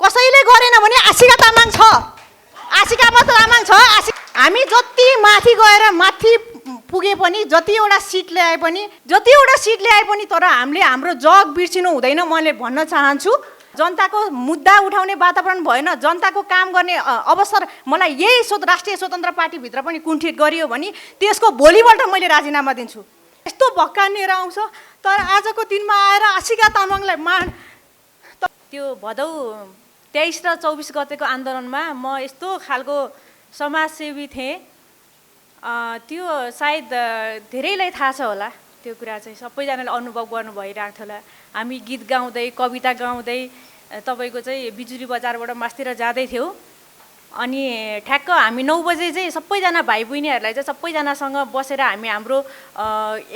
कसैले गरेन भने आशिका तामाङ छ, आशिका मात्र तामाङ छ। हामी जति माथि गएर माथि पुगे पनि, जतिवटा सिट ल्याए पनि तर हामीले हाम्रो जग बिर्सिनु हुँदैन। मैले भन्न चाहन्छु जनताको मुद्दा उठाउने वातावरण भएन, जनताको काम गर्ने अवसर मलाई यही राष्ट्रिय स्वतन्त्र पार्टीभित्र पनि कुण्ठित गरियो भने त्यसको भोलिपल्ट मैले राजीनामा दिन्छु। यस्तो भक्कानिएर आउँछ। तर आजको दिनमा आएर आशिका तामाङलाई त्यो भदौ 23 र 24 गतेको आन्दोलनमा म यस्तो खालको समाजसेवी थिएँ, त्यो सायद धेरैलाई थाहा छ होला। त्यो कुरा चाहिँ सबैजनाले अनुभव गर्नु भइरहेको थियो होला। हामी गीत गाउँदै कविता गाउँदै तपाईँको चाहिँ बिजुली बजारबाट मास्तिर जाँदै थियौँ। अनि ठ्याक्क हामी 9 बजे चाहिँ सबैजना भाइ बहिनीहरूलाई चाहिँ सबैजनासँग बसेर हामी हाम्रो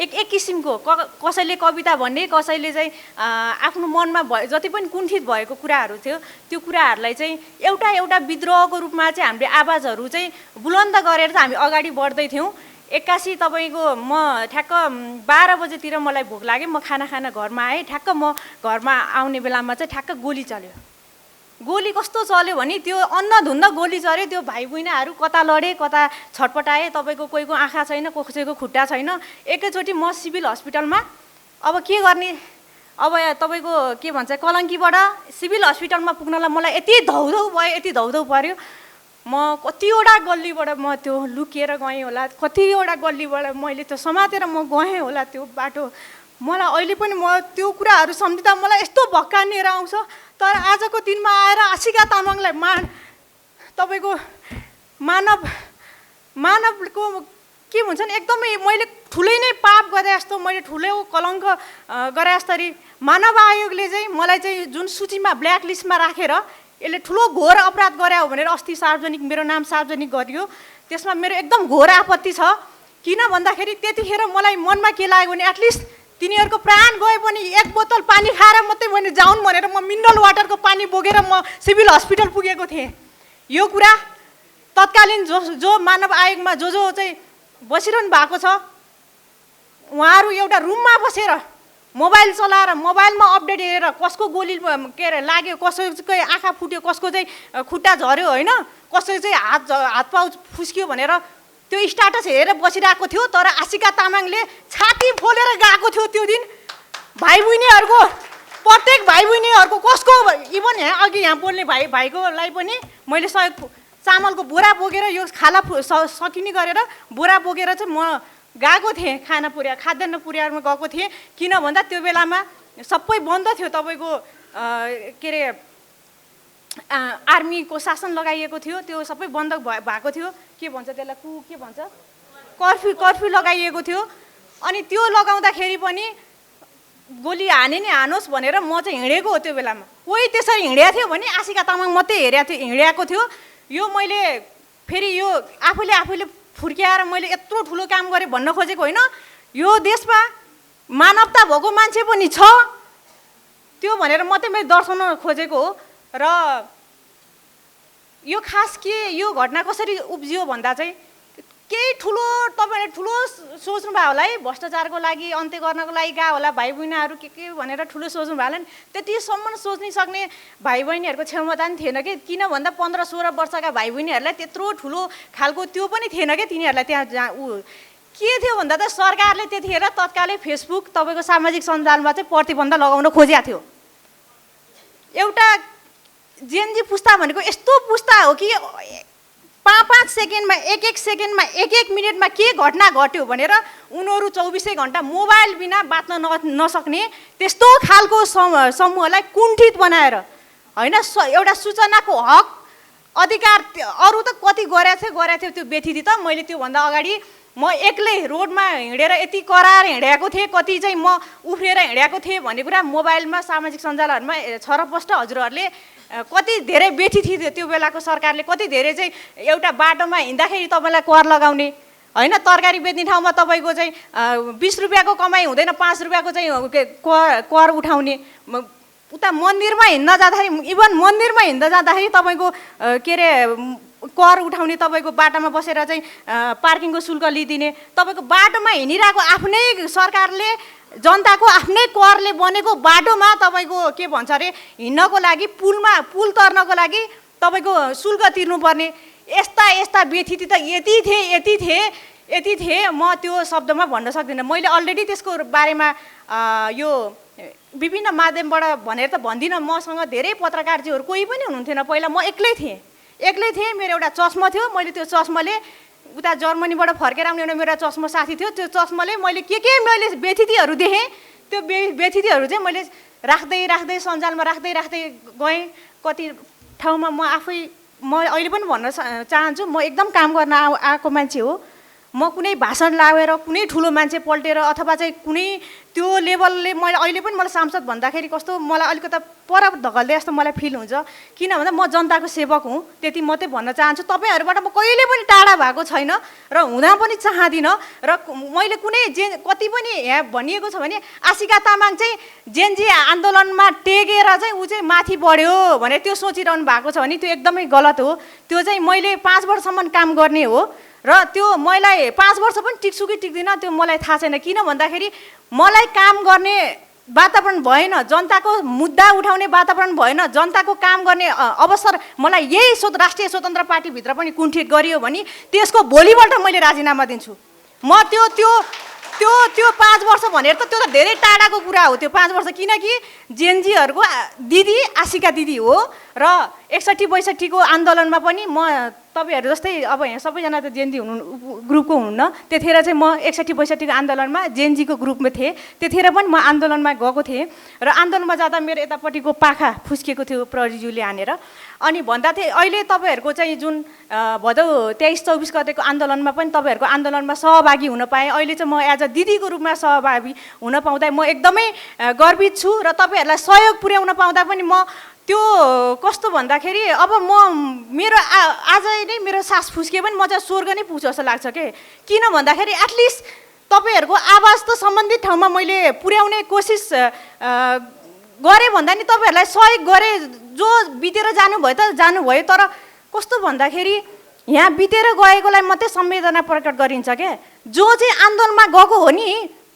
एक किसिमको कसैले कविता भन्ने, कसैले चाहिँ आफ्नो मनमा जति पनि कुण्ठित भएको कुराहरू थियो त्यो कुराहरूलाई चाहिँ एउटा विद्रोहको रूपमा चाहिँ हामीले आवाजहरू चाहिँ बुलन्द गरेर चाहिँ हामी अगाडि बढ्दै थियौँ। एक्कासी तपाईँको म ठ्याक्क 12 बजेतिर मलाई भोक लाग्यो, म खाना घरमा आएँ। ठ्याक्क म घरमा आउने बेलामा चाहिँ ठ्याक्क गोली चल्यो। गोली कस्तो चल्यो भने त्यो अन्नधुन्द गोली चल्यो। त्यो भाइ बहिनीहरू कता लडे कता छटपटाए। तपाईँको कोहीको आँखा छैन, कसैको खुट्टा छैन। एकैचोटि म सिभिल हस्पिटलमा अब के गर्ने, अब तपाईँको के भन्छ कलङ्कीबाट सिभिल हस्पिटलमा पुग्नलाई मलाई यति धौधौ पर्यो। म कतिवटा गल्लीबाट म त्यो लुकिएर गएँ होला, कतिवटा गल्लीबाट मैले त्यो समातेर म गएँ होला त्यो बाटो। मलाई अहिले पनि म त्यो कुराहरू सम्झिँदा मलाई यस्तो भक्कानिएर आउँछ। तर आजको दिनमा आएर आशिका तामाङलाई तपाईँको मानवको के भन्छ नि एकदमै मैले ठुलै नै पाप गरे जस्तो, मैले ठुलै कलङ्क गरे जस्तरी मानव आयोगले चाहिँ मलाई चाहिँ जुन सूचीमा ब्ल्याक लिस्टमा राखेर यसले ठुलो घोर अपराध गरे हो भनेर अस्ति मेरो नाम सार्वजनिक गरियो। त्यसमा मेरो एकदम घोर आपत्ति छ। किन भन्दाखेरि त्यतिखेर मलाई मनमा के लाग्यो भने एटलिस्ट तिनीहरूको प्राण गए पनि एक बोतल पानी खाएर मात्रै भने जाउन् भनेर म मिनरल वाटरको पानी बोकेर म सिभिल हस्पिटल पुगेको थिएँ। यो कुरा तत्कालीन जो मानव आयोगमा जो चाहिँ बसिरहनु भएको छ उहाँहरू एउटा रुममा बसेर मोबाइल चलाएर मोबाइलमा अपडेट हेरेर कसको गोली के अरे लाग्यो, कसैको आँखा फुट्यो, कसको चाहिँ खुट्टा झऱ्यो होइन, कसैको चाहिँ हात पाउ फुस्कियो भनेर त्यो स्ट्याटस हेरेर बसिरहेको थियो। तर आशिका तामाङले छाती फोलेर गएको थियो त्यो दिन। भाइ बहिनीहरूको प्रत्येक भाइ बहिनीहरूको कसको इभन अघि यहाँ बोल्ने भाइकोलाई पनि मैले सहयोग चामलको बोरा बोकेर यो खाना सकिने गरेर बोरा बोकेर चाहिँ म गएको थिएँ। खाद्यान्न पुर्याउनमा गएको थिएँ। किन भन्दा त्यो बेलामा सबै बन्द थियो। तपाईँको के अरे आर्मीको शासन लगाइएको थियो, त्यो सबै बन्द भएको थियो। के भन्छ त्यसलाई के भन्छ कर्फ्यू लगाइएको थियो। अनि त्यो लगाउँदाखेरि पनि गोली हाने नि हानोस् भनेर म चाहिँ हिँडेको हो। त्यो बेलामा कोही त्यसरी हिँडेको थियो भने आशिका तामाङ मात्रै हिँडेको थियो। यो मैले फेरि यो आफूले फुर्क्याएर मैले यत्रो ठुलो काम गरेँ भन्न खोजेको होइन। यो देशमा मानवता भएको मान्छे पनि छ त्यो भनेर मात्रै मैले दर्शाउन खोजेको हो। र यो खास के यो घटना कसरी उब्जियो भन्दा चाहिँ केही ठुलो तपाईँले ठुलो सोच्नु भयो होला है, भ्रष्टाचारको लागि अन्त्य गर्नको लागि गयो होला भाइ बहिनीहरू के भनेर ठुलो सोच्नु भयो होला नि। त्यतिसम्म सोच्नै सक्ने भाइ बहिनीहरूको क्षमता पनि थिएन कि। किन भन्दा 15-16 वर्षका भाइ बहिनीहरूलाई त्यत्रो ठुलो खालको त्यो पनि थिएन कि तिनीहरूलाई। त्यहाँ के थियो भन्दा त सरकारले त्यतिखेर तत्कालै फेसबुक तपाईँको सामाजिक सञ्जालमा चाहिँ प्रतिबन्ध लगाउन खोजेको थियो। एउटा जेनजी पुस्ता भनेको यस्तो पुस्ता हो कि 5-5 सेकेन्डमा 1-1 सेकेन्डमा 1-1 मिनटमा के घटना घट्यो भनेर उनीहरू 24 घण्टा मोबाइल बिना बाँच्न नसक्ने त्यस्तो खालको समूहलाई कुण्ठित बनाएर होइन, एउटा सूचनाको हक अधिकार अरू त कति गरेको थियो त्यो व्यथित त। मैले त्योभन्दा अगाडि म एक्लै रोडमा हिँडेर यति कराएर हिँडेको थिएँ, कति चाहिँ म उफ्रिएर हिँडेको थिएँ भन्ने कुरा मोबाइलमा सामाजिक सञ्जालहरूमा छरपष्ट हजुरहरूले कति धेरै व्यथित थियो। त्यो बेलाको सरकारले कति धेरै चाहिँ एउटा बाटोमा हिँड्दाखेरि तपाईँलाई कर लगाउने होइन, तरकारी बेच्ने ठाउँमा तपाईँको चाहिँ 20 रुपियाँको कमाइ हुँदैन 5 रुपियाँको चाहिँ कर उठाउने। उता मन्दिरमा हिँड्न जाँदाखेरि इभन मन्दिरमा हिँड्दा जाँदाखेरि तपाईँको के अरे कर उठाउने, तपाईँको बाटोमा बसेर चाहिँ पार्किङको शुल्क लिइदिने, तपाईँको बाटोमा हिँडिरहेको आफ्नै सरकारले जनताको आफ्नै करले बनेको बाटोमा तपाईँको के भन्छ अरे हिँड्नको लागि पुल तर्नको लागि तपाईँको शुल्क तिर्नुपर्ने। यस्ता यस्ता व्यथिति त यति थिए म त्यो शब्दमा भन्न सक्दिनँ। मैले अलरेडी त्यसको बारेमा यो विभिन्न माध्यमबाट भनेर त भन्दिनँ। मसँग धेरै पत्रकारजीहरू कोही पनि हुनुहुन्थेन। पहिला म एक्लै थिएँ। मेरो एउटा चस्मा थियो। मैले त्यो चस्माले उता जर्मनीबाट फर्केर आउने एउटा मेरो चस्मा साथी थियो। त्यो चस्माले मैले मैले व्यथितिहरू देखेँ। त्यो व्यथितिहरू चाहिँ मैले राख्दै सञ्जालमा राख्दै गएँ। कति ठाउँमा म अहिले पनि भन्न चाहन्छु, म एकदम काम गर्न आएको मान्छे हो। म कुनै भाषण लाएर कुनै ठुलो मान्छे पल्टेर अथवा चाहिँ कुनै त्यो लेभलले मैले अहिले पनि मलाई सांसद भन्दाखेरि कस्तो मलाई अलिकति पर धकल्दै जस्तो मलाई फिल हुन्छ। किन भन्दा म जनताको सेवक हुँ, त्यति मात्रै भन्न चाहन्छु। तपाईँहरूबाट म कहिले पनि टाढा भएको छैन र हुँदा पनि चाहदिनँ। र मैले कुनै कति पनि यहाँ भनिएको छ भने आशिका तामाङ चाहिँ जेनजी आन्दोलनमा टेकेर चाहिँ ऊ चाहिँ माथि बढ्यो भनेर त्यो सोचिरहनु भएको छ भने त्यो एकदमै गलत हो। त्यो चाहिँ मैले 5 वर्षसम्म काम गर्ने हो र त्यो मलाई 5 वर्ष पनि टिक्छु कि टिक्दिनँ त्यो मलाई थाहा छैन। किन भन्दाखेरि मलाई काम गर्ने वातावरण भएन, जनताको मुद्दा उठाउने वातावरण भएन, जनताको काम गर्ने अवसर मलाई यही राष्ट्रिय स्वतन्त्र पार्टीभित्र पनि कुण्ठित गरियो भने त्यसको भोलिपल्ट मैले राजीनामा दिन्छु। म त्यो 5 वर्ष भनेर त त्यो त धेरै टाढाको कुरा हो। त्यो 5 वर्ष किनकि जेनजीहरूको दिदी आशिका दिदी हो र 61-62 को आन्दोलनमा पनि म तपाईँहरू जस्तै अब यहाँ सबैजना त जेनजी ग्रुपको हुनुहुन्न। त्यतिखेर चाहिँ म 61-62 को आन्दोलनमा जेनजीको ग्रुपमा थिएँ। त्यतिखेर पनि म आन्दोलनमा गएको थिएँ र आन्दोलनमा जाँदा मेरो यतापट्टिको पाखा फुस्किएको थियो प्रहरीज्यूले हानेर। अनि भन्दा थिएँ अहिले तपाईँहरूको चाहिँ जुन भदौ 23-24 गतेको आन्दोलनमा पनि तपाईँहरूको आन्दोलनमा सहभागी हुन पाएँ। अहिले चाहिँ म एज अ दिदीको रूपमा सहभागी हुन पाउँदा म एकदमै गर्वित छु र तपाईँहरूलाई सहयोग पुर्याउन पाउँदा पनि म त्यो कस्तो भन्दाखेरि अब मेरो आज नै मेरो सास फुस्के पनि म चाहिँ स्वर्ग नै पुग्छु जस्तो लाग्छ के। किन भन्दाखेरि एटलिस्ट तपाईँहरूको आवाज त सम्बन्धित ठाउँमा मैले पुर्याउने कोसिस गरेँ भन्दा नि तपाईँहरूलाई सहयोग गरेँ। जो बितेर जानुभयो त जानुभयो, तर कस्तो भन्दाखेरि यहाँ बितेर गएकोलाई मात्रै संवेदना प्रकट गरिन्छ क्या। जो चाहिँ आन्दोलनमा गएको हो नि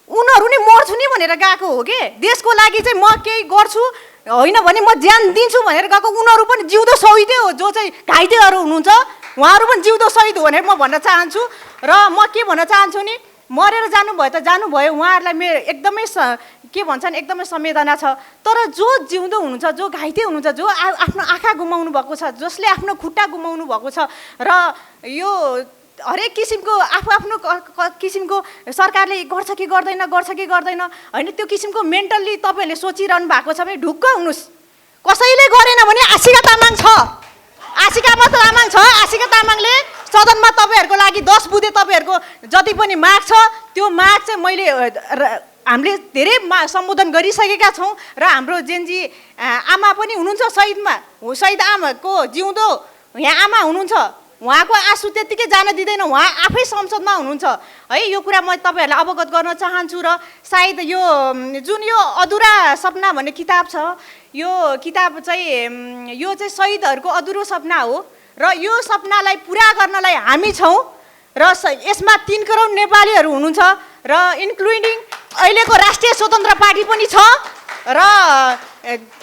उनीहरू नि मर्छु नि भनेर गएको हो कि देशको लागि चाहिँ म केही गर्छु होइन भने म ज्यान दिन्छु भनेर गएको उनीहरू पनि जिउँदो शहीदै हो। जो चाहिँ घाइतेहरू हुनुहुन्छ उहाँहरू पनि जिउँदो शहीद हो भनेर म भन्न चाहन्छु। र म के भन्न चाहन्छु नि मरेर जानुभयो त जानुभयो, उहाँहरूलाई मेरो एकदमै के भन्छन् एकदमै संवेदना छ। तर जो जिउँदो हुनुहुन्छ, जो घाइते हुनुहुन्छ, जो आफ्नो आँखा गुमाउनु भएको छ, जसले आफ्नो खुट्टा गुमाउनु भएको छ र यो हरेक किसिमको आफ्नो किसिमको सरकारले गर्छ कि गर्दैन होइन त्यो किसिमको मेन्टल्ली तपाईँहरूले सोचिरहनु भएको छ भने ढुक्क हुनुहोस्। कसैले गरेन भने आशिका तामाङ छ, आशिका तामाङले सदनमा तपाईँहरूको लागि 10 बुँदे तपाईँहरूको जति पनि माग छ त्यो माग चाहिँ मैले हामीले धेरै सम्बोधन गरिसकेका छौँ र हाम्रो जेनजी आमा पनि हुनुहुन्छ शहीद आमाको जिउँदो यहाँ आमा हुनुहुन्छ। उहाँको आँसु त्यत्तिकै जान दिँदैन, उहाँ आफै संसदमा हुनुहुन्छ है। यो कुरा म तपाईँहरूलाई अवगत गर्न चाहन्छु र सायद यो जुन यो अधुरा सपना भन्ने किताब छ यो किताब चाहिँ शहीदहरूको अधुरो सपना हो र यो सपनालाई पुरा गर्नलाई हामी छौँ र यसमा 3 करोड नेपालीहरू हुनुहुन्छ र इन्क्लुडिङ अहिलेको राष्ट्रिय स्वतन्त्र पार्टी पनि छ र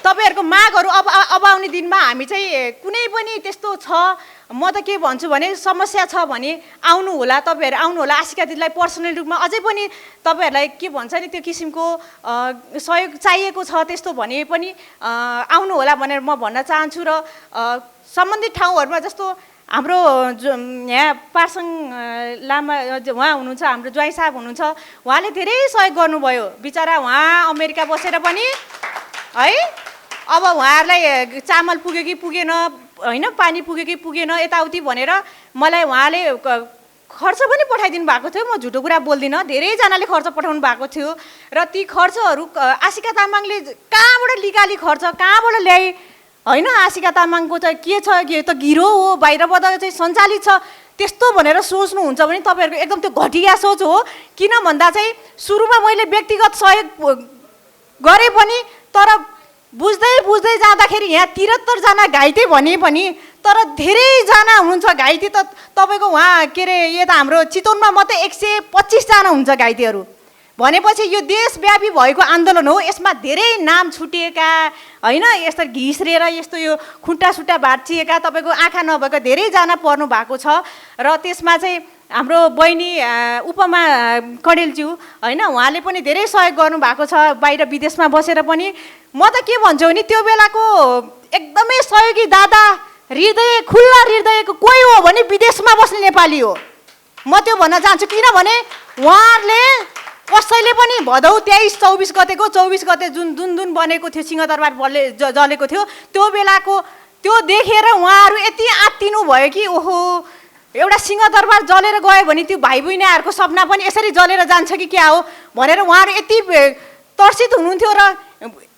तपाईँहरूको मागहरू अब आउने दिनमा हामी चाहिँ कुनै पनि त्यस्तो छ म त के भन्छु भने समस्या छ भने आउनु होला, तपाईँहरू आउनु होला। आशिका दिदीलाई पर्सनल रूपमा अझै पनि तपाईँहरूलाई के भन्छ नि त्यो किसिमको सहयोग चाहिएको छ त्यस्तो भने पनि आउनु होला भनेर म भन्न चाहन्छु। र सम्बन्धित ठाउँहरूमा जस्तो हाम्रो यहाँ पार्सङ लामा उहाँ हुनुहुन्छ, हाम्रो ज्वाइँ साहब हुनुहुन्छ, उहाँले धेरै सहयोग गर्नुभयो बिचरा। उहाँ अमेरिका बसेर पनि है अब उहाँहरूलाई चामल पुग्यो कि पुगेन होइन, पानी पुग्यो कि पुगेन यताउति भनेर मलाई उहाँले खर्च पनि पठाइदिनु भएको थियो। म झुटो कुरा बोल्दिनँ, धेरैजनाले खर्च पठाउनु भएको थियो र ती खर्चहरू आशिका तामाङले कहाँबाट निकाली खर्च कहाँबाट ल्याए होइन। आशिका तामाङको चाहिँ के छ, यो त गिरो हो, बाहिरबाट चाहिँ सञ्चालित छ त्यस्तो भनेर सोच्नुहुन्छ भने तपाईँहरूको एकदम त्यो घटिया सोच हो। किन भन्दा चाहिँ सुरुमा मैले व्यक्तिगत सहयोग गरेँ पनि तर बुझ्दै जाँदाखेरि यहाँ 73 जना घाइते भने पनि तर धेरैजना हुनुहुन्छ घाइते त तपाईँको उहाँ के अरे यता हाम्रो चितवनमा मात्रै 125 जना हुन्छ घाइतेहरू भनेपछि यो देशव्यापी भएको आन्दोलन हो। यसमा धेरै नाम छुटिएका होइन, यस्तो घिस्रेर यस्तो यो खुट्टा सुट्टा भाँचिएका तपाईँको आँखा नभएको धेरैजना पर्नु भएको छ। र त्यसमा चाहिँ हाम्रो बहिनी उपमा कडेलज्यू होइन, उहाँले पनि धेरै सहयोग गर्नुभएको छ बाहिर विदेशमा बसेर पनि। म त के भन्छु भने त्यो बेलाको एकदमै सहयोगी दादा, हृदय खुल्ला हृदयको कोही हो भने विदेशमा बस्ने नेपाली हो। म त्यो भन्न चाहन्छु, किनभने उहाँहरूले कसैले पनि भदौ 23-24 गतेको 24 गते जुन जुन बनेको थियो सिंहदरबार जलेको थियो, त्यो बेलाको त्यो देखेर उहाँहरू यति आत्तिनु भयो कि ओहो एउटा सिंहदरबार जलेर गयो भने त्यो भाइ बहिनीहरूको सपना पनि यसरी जलेर जान्छ कि क्या हो भनेर उहाँहरू यति तर्सित हुनुहुन्थ्यो। र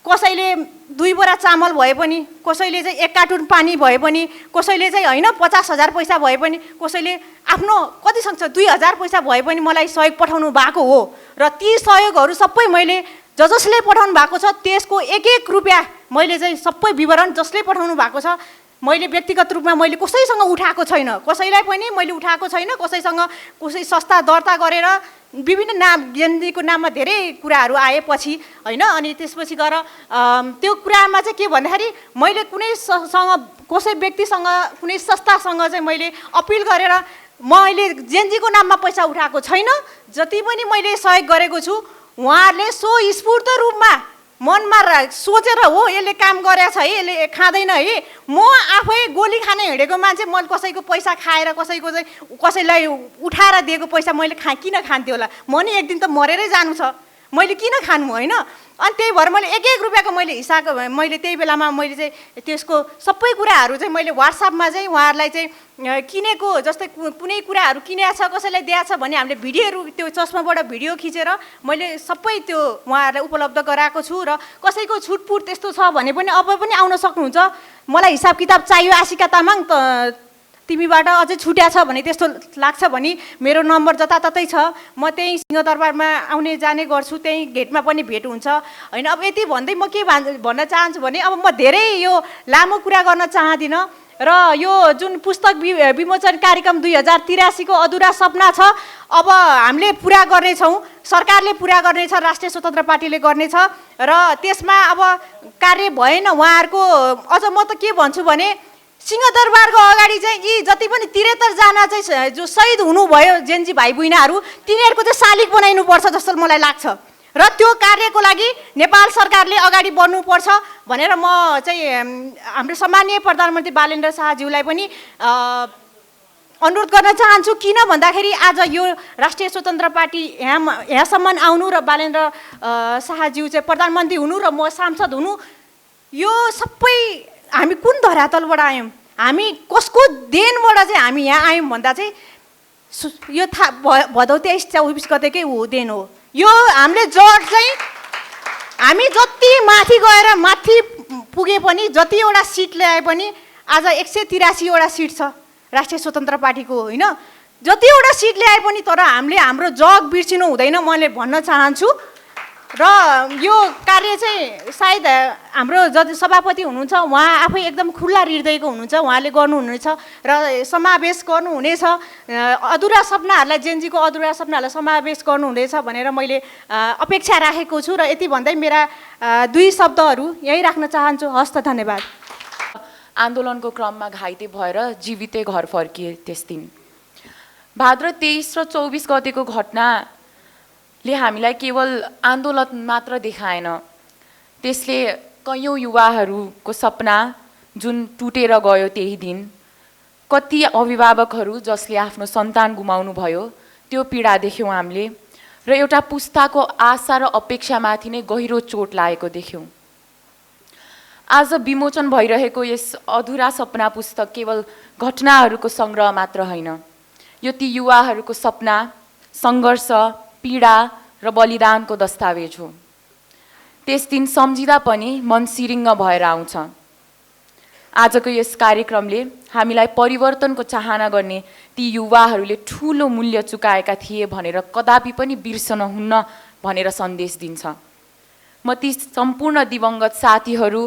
कसैले 2 बोरा चामल भए पनि, कसैले चाहिँ 1 कार्टुन पानी भए पनि, कसैले चाहिँ होइन 50,000 पैसा भए पनि, कसैले आफ्नो कति सक्छ 2,000 पैसा भए पनि मलाई सहयोग पठाउनु भएको हो। र ती सहयोगहरू सबै मैले जसले पठाउनु भएको छ त्यसको 1-1 रुपियाँ मैले चाहिँ सबै विवरण जसले पठाउनु भएको छ मैले व्यक्तिगत रूपमा मैले कसैसँग उठाएको छैन, कसैलाई पनि मैले उठाएको छैन। कसैसँग कसै संस्था दर्ता गरेर विभिन्न नाम जेनजीको नाममा धेरै कुराहरू आएपछि होइन, अनि त्यसपछि गएर त्यो कुरामा चाहिँ के भन्दाखेरि मैले कुनैसँग कसै व्यक्तिसँग कुनै संस्थासँग चाहिँ मैले अपिल गरेर मैले जेनजीको नाममा पैसा उठाएको छैन। जति पनि मैले सहयोग गरेको छु उहाँहरूले स्वस्फूर्त रूपमा मनमा सोचेर हो यसले काम गरेछ है, यसले खाँदैन है। म आफै गोली खाने हिँडेको मान्छे, मैले कसैको पैसा खाएर कसैको चाहिँ कसैलाई उठाएर दिएको पैसा मैले किन खान्थेँ होला? म नि एक दिन त मरेरै जानु छ, मैले किन खानु होइन? अनि त्यही भएर मैले 1-1 रुपियाँको मैले हिसाब मैले त्यही बेलामा मैले चाहिँ त्यसको सबै कुराहरू चाहिँ मैले व्हाट्सएपमा चाहिँ उहाँहरूलाई चाहिँ किनेको जस्तै कुनै कुराहरू किनेको छ कसैलाई दिएको छ भने हामीले भिडियोहरू त्यो चस्माबाट भिडियो खिचेर मैले सबै त्यो उहाँहरूलाई उपलब्ध गराएको छु। र कसैको छुटपुट त्यस्तो छ भने पनि अब पनि आउन सक्नुहुन्छ। मलाई हिसाब किताब चाहियो आशिका तामाङ तिमीबाट अझै छुट्या छ भने त्यस्तो लाग्छ भने मेरो नम्बर जताततै छ, म त्यही सिंहदरबारमा आउने जाने गर्छु, त्यही गेटमा पनि भेट हुन्छ होइन। अब यति भन्दै म के भन्न चाहन्छु भने अब म धेरै यो लामो कुरा गर्न चाहदिनँ। र यो जुन पुस्तक विमोचन कार्यक्रम 2083 को अधुरा सपना छ अब हामीले पुरा गर्नेछौँ, सरकारले पुरा गर्नेछ, राष्ट्रिय स्वतन्त्र पार्टीले गर्नेछ। र त्यसमा अब कार्य भएन उहाँहरूको। अझ म त के भन्छु भने सिंहदरबारको अगाडि चाहिँ यी जति पनि 73 जना चाहिँ जो शहीद हुनुभयो जेनजी भाइ बहिनीहरू तिनीहरूको चाहिँ शालिग बनाइनुपर्छ जस्तो मलाई लाग्छ। र त्यो कार्यको लागि नेपाल सरकारले अगाडि बढ्नुपर्छ भनेर म चाहिँ हाम्रो सम्माननीय प्रधानमन्त्री बालेन्द्र शाहज्यूलाई पनि अनुरोध गर्न चाहन्छु। किन भन्दाखेरि आज यो राष्ट्रिय स्वतन्त्र पार्टी यहाँसम्म आउनु र बालेन्द्र शाहज्यू चाहिँ प्रधानमन्त्री हुनु र म सांसद हुनु, यो सबै हामी कुन धरातलबाट आयौँ, हामी कसको देनबाट चाहिँ हामी यहाँ आयौँ भन्दा चाहिँ यो भदौ 23-24 गतेकै हो देन हो। यो हामीले जड चाहिँ हामी जति माथि गएर माथि पुगे पनि जतिवटा सिट ल्याए पनि आज 183 वटा सिट छ राष्ट्रिय स्वतन्त्र पार्टीको होइन, जतिवटा सिट ल्याए पनि तर हामीले हाम्रो जग बिर्सिनु हुँदैन मैले भन्न चाहन्छु। र यो कार्य चाहिँ सायद हाम्रो जति सभापति हुनुहुन्छ उहाँ आफै एकदम खुल्ला हृदयको हुनुहुन्छ, उहाँले गर्नुहुनेछ र समावेश गर्नुहुनेछ, अधुरा सपनाहरूलाई जेनजीको अधुरा सपनाहरूलाई समावेश गर्नुहुनेछ भनेर मैले अपेक्षा राखेको छु। र यति भन्दै मेरा 2 शब्दहरू यही राख्न चाहन्छु। हस्त धन्यवाद। आन्दोलनको क्रममा घाइते भएर जीवितै घर फर्किए त्यस दिन। भाद्र 23 र 24 गतेको घटनाले हामीलाई केवल आन्दोलन मात्र देखाएन, त्यसले कयौँ युवाहरूको सपना जुन टुटेर गयो त्यही दिन, कति अभिभावकहरू जसले आफ्नो सन्तान गुमाउनु भयो त्यो पीडा देख्यौँ हामीले, र एउटा पुस्ताको आशा र अपेक्षामाथि नै गहिरो चोट लागेको देख्यौँ। आज विमोचन भइरहेको यस अधुरा सपना पुस्तक केवल घटनाहरूको सङ्ग्रह मात्र होइन, यो ती युवाहरूको सपना, सङ्घर्ष, पीडा र बलिदानको दस्तावेज हो। त्यस दिन सम्झिँदा पनि मन सिरिङ्ग भएर आउँछ। आजको यस कार्यक्रमले हामीलाई परिवर्तनको चाहना गर्ने ती युवाहरूले ठुलो मूल्य चुकाएका थिए भनेर कदापि पनि बिर्सन हुन्न भनेर सन्देश दिन्छ। म ती सम्पूर्ण दिवंगत साथीहरू,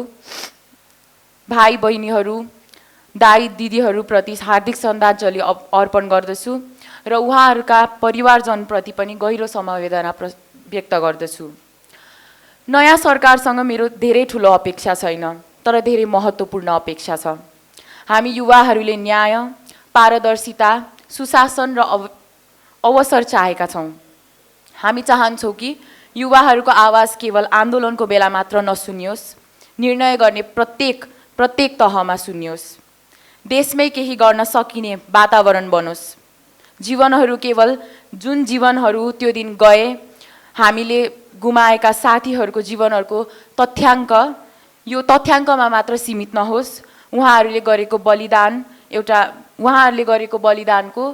भाइ बहिनीहरू दाई दिदीहरूप्रति हार्दिक श्रद्धाञ्जली अर्पण गर्दछु र उहाँहरूका परिवारजनप्रति पनि गहिरो समवेदना व्यक्त गर्दछु। नयाँ सरकारसँग मेरो धेरै ठुलो अपेक्षा छैन, तर धेरै महत्त्वपूर्ण अपेक्षा छ। हामी युवाहरूले न्याय, पारदर्शिता, सुशासन र अवसर चाहेका छौँ। हामी चाहन्छौँ कि युवाहरूको आवाज केवल आन्दोलनको बेला मात्र नसुनियोस्, निर्णय गर्ने प्रत्येक तहमा सुनियोस्। देशमै केही गर्न सकिने वातावरण बनोस्। जीवनहरू केवल जुन जीवनहरू त्यो दिन गए, हामीले गुमाएका साथीहरूको जीवनहरूको तथ्याङ्क यो तथ्याङ्कमा मात्र सीमित नहोस्। उहाँहरूले गरेको बलिदानको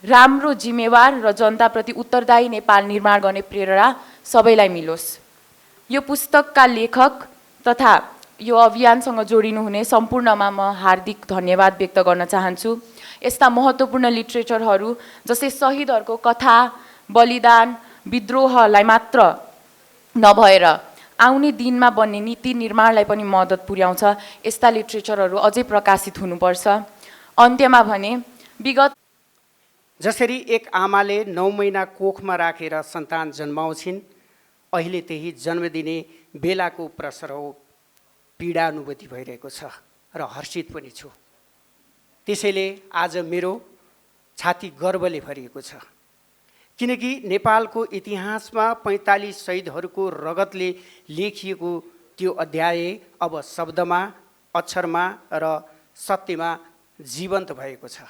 राम्रो जिम्मेवार र जनताप्रति उत्तरदायी नेपाल निर्माण गर्ने प्रेरणा सबैलाई मिलोस्। यो पुस्तकका लेखक तथा यो अभियानसँग जोडिनुहुने सम्पूर्णमा म हार्दिक धन्यवाद व्यक्त गर्न चाहन्छु। यस्ता महत्त्वपूर्ण लिटरेचरहरू जस्तै शहीदहरूको कथा, बलिदान, विद्रोहलाई मात्र नभएर आउने दिनमा बन्ने नीति निर्माणलाई पनि मद्दत पुर्याउँछ। यस्ता लिटरेचरहरू अझै प्रकाशित हुनुपर्छ। अन्त्यमा भने विगत जसरी एक आमाले 9 महिना कोखमा राखेर सन्तान जन्माउँछिन्, अहिले त्यही जन्म दिने बेलाको प्रसरौ पीडा अनुभूति भइरहेको छ र हर्षित पनि छु। त्यसैले आज मेरो छाती गर्वले भरिएको छ, किनकि नेपालको इतिहासमा 45 शहीदहरूको रगतले लेखिएको त्यो अध्याय अब शब्दमा, अक्षरमा र सत्यमा जीवन्त भएको छ।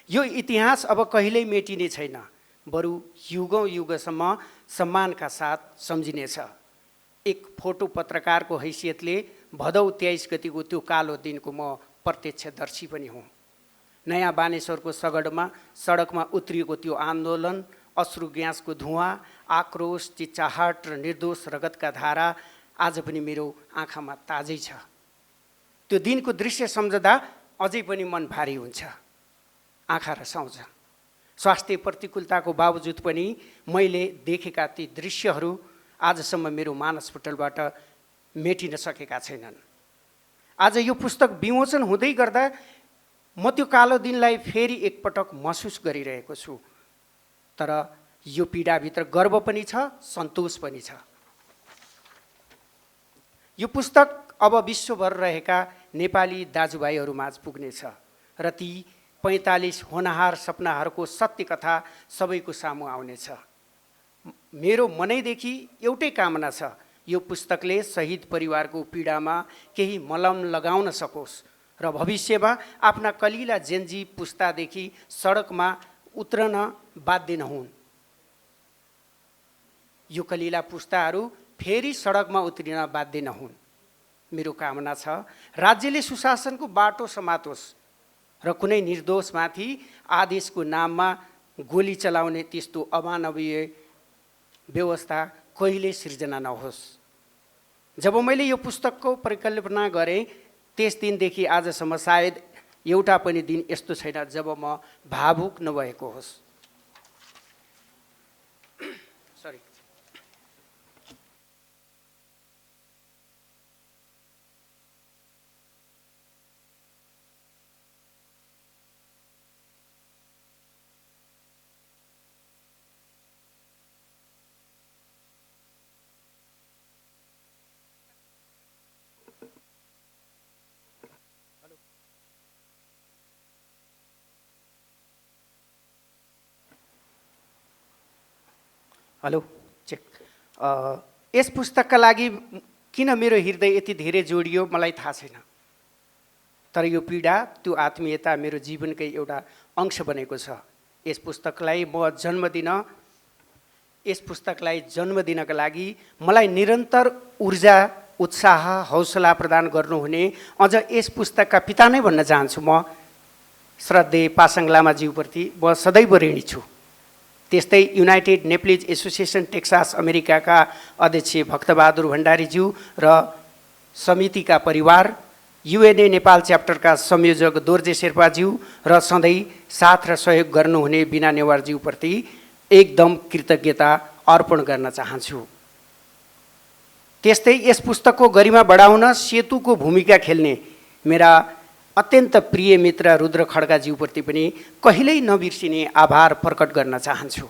यो इतिहास अब कहिल्यै मेटिने छैन, बरु युगौँ युगसम्म सम्मानका साथ सम्झिनेछ। एक फोटो पत्रकारको हैसियतले भदौ 23 गतिको त्यो कालो दिनको म प्रत्यक्षदर्शी पनि हुँ। नयाँ बानेश्वरको सडकमा उत्रिएको त्यो आन्दोलन, अश्रु ग्यासको धुवाँ, आक्रोश, चिच्चाहट र निर्दोष रगतका धारा आज पनि मेरो आँखामा ताजै छ। त्यो दिनको दृश्य सम्झदा अझै पनि मन भारी हुन्छ, आँखा रसाउँछ। स्वास्थ्य प्रतिकूलताको बावजुद पनि मैले देखेका ती दृश्यहरू आजसम्म मेरो मानसपटलबाट मेटिन सकेका छैनन्। आज यो पुस्तक विमोचन हुँदै गर्दा म त्यो कालो दिनलाई फेरि एकपटक महसुस गरिरहेको छु। तर यो पीडाभित्र गर्व पनि छ, सन्तोष पनि छ। यो पुस्तक अब विश्वभर रहेका नेपाली दाजुभाइहरूमाझ पुग्नेछ र ती 45 होनहार सपनाहरूको सत्य कथा सबैको सामु आउनेछ। मेरो मनैदेखि एउटै कामना छ, यो पुस्तकले शहीद परिवारको पीडामा केही मलम लगाउन सकोस् र भविष्यमा आफ्ना कलिला जेन्जी पुस्तादेखि सडकमा उत्रन बाध्य नहुन्। यो कलिला पुस्ताहरू फेरि सडकमा उत्रिन बाध्य नहुन्। मेरो कामना छ राज्यले सुशासनको बाटो समातोस् र कुनै निर्दोषमाथि आदेशको नाममा गोली चलाउने त्यस्तो अमानवीय व्यवस्था कहिले सिर्जना नहोस्। जब मैले यो पुस्तकको परिकल्पना गरेँ, त्यस दिनदेखि आजसम्म सायद एउटा पनि दिन यस्तो छैन जब म भावुक नभएको होस्। सरी। Hello, check. यस पुस्तकका लागि किन मेरो हृदय यति धेरै जोडियो मलाई थाहा छैन, तर यो पीडा, त्यो आत्मीयता मेरो जीवनकै एउटा अंश बनेको छ। यस पुस्तकलाई जन्म दिनका लागि मलाई निरन्तर ऊर्जा, उत्साह, हौसला प्रदान गर्नुहुने अझ यस पुस्तकका पिता नै भन्न चाहन्छु म, श्रद्धेय पासाङ लामाज्यूप्रति म सदैव ऋणी छु। त्यस्तै युनाइटेड नेप्लिज एसोसिएसन टेक्सास अमेरिकाका अध्यक्ष भक्तबहादुर भण्डारीज्यू र समितिका परिवार, युएनए नेपाल च्याप्टरका संयोजक दोर्जे शेर्पाज्यू र सधैँ साथ र सहयोग गर्नुहुने बिना नेवारज्यूप्रति एकदम कृतज्ञता अर्पण गर्न चाहन्छु। त्यस्तै यस पुस्तकको गरिमा बढाउन सेतुको भूमिका खेल्ने मेरा अत्यन्त प्रिय मित्र रुद्र खड्काज्यूप्रति पनि कहिल्यै नबिर्सिने आभार प्रकट गर्न चाहन्छु।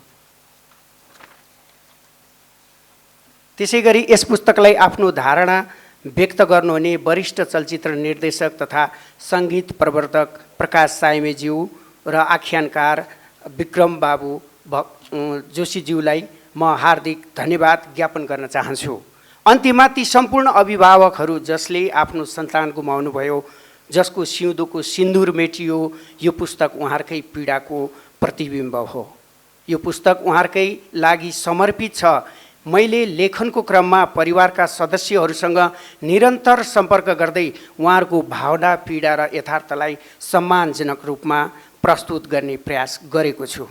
त्यसै गरी यस पुस्तकलाई आफ्नो धारणा व्यक्त गर्नुहुने वरिष्ठ चलचित्र निर्देशक तथा सङ्गीत प्रवर्तक प्रकाश साइमेज्यू र आख्यानकार विक्रम बाबु जोशीज्यूलाई म हार्दिक धन्यवाद ज्ञापन गर्न चाहन्छु। अन्त्यमा ती सम्पूर्ण अभिभावकहरू जसले आफ्नो सन्तान गुमाउनुभयो, जसको सिउँदोको सिन्दुर मेटियो, यो पुस्तक उहाँहरूकै पीडाको प्रतिबिम्ब हो। यो पुस्तक उहाँहरूकै लागि समर्पित छ। मैले लेखनको क्रममा परिवारका सदस्यहरूसँग निरन्तर सम्पर्क गर्दै उहाँहरूको भावना, पीडा र यथार्थलाई सम्मानजनक रूपमा प्रस्तुत गर्ने प्रयास गरेको छु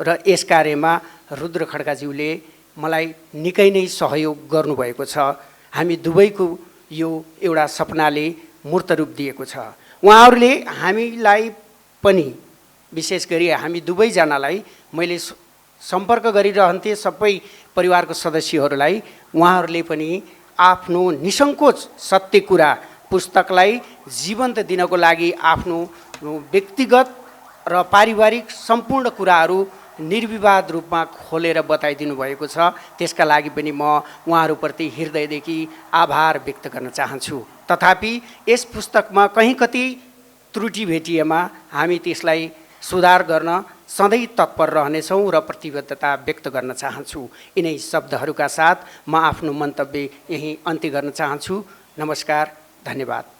र यस कार्यमा रुद्र खड्काज्यूले मलाई निकै नै सहयोग गर्नुभएको छ। हामी दुवैको यो एउटा सपनाले मूर्त रूप दिएको छ। उहाँहरूले हामीलाई पनि, विशेष गरी हामी दुवैजनालाई मैले सम्पर्क गरिरहन्थेँ, सबै परिवारको सदस्यहरूलाई। उहाँहरूले पनि आफ्नो निसङ्कोच सत्य कुरा पुस्तकलाई जीवन्त दिनको लागि आफ्नो व्यक्तिगत र पारिवारिक सम्पूर्ण कुराहरू निर्विवाद रूपमा खोलेर बताइदिनु भएको छ। त्यसका लागि पनि म उहाँहरूप्रति हृदयदेखि आभार व्यक्त गर्न चाहन्छु। तथापि यस पुस्तकमा कहीँ कति त्रुटि भेटिएमा हामी त्यसलाई सुधार गर्न सधैँ तत्पर रहनेछौँ र प्रतिबद्धता व्यक्त गर्न चाहन्छु। यिनै शब्दहरूका साथ म आफ्नो मन्तव्य यहीँ अन्त्य गर्न चाहन्छु। नमस्कार, धन्यवाद।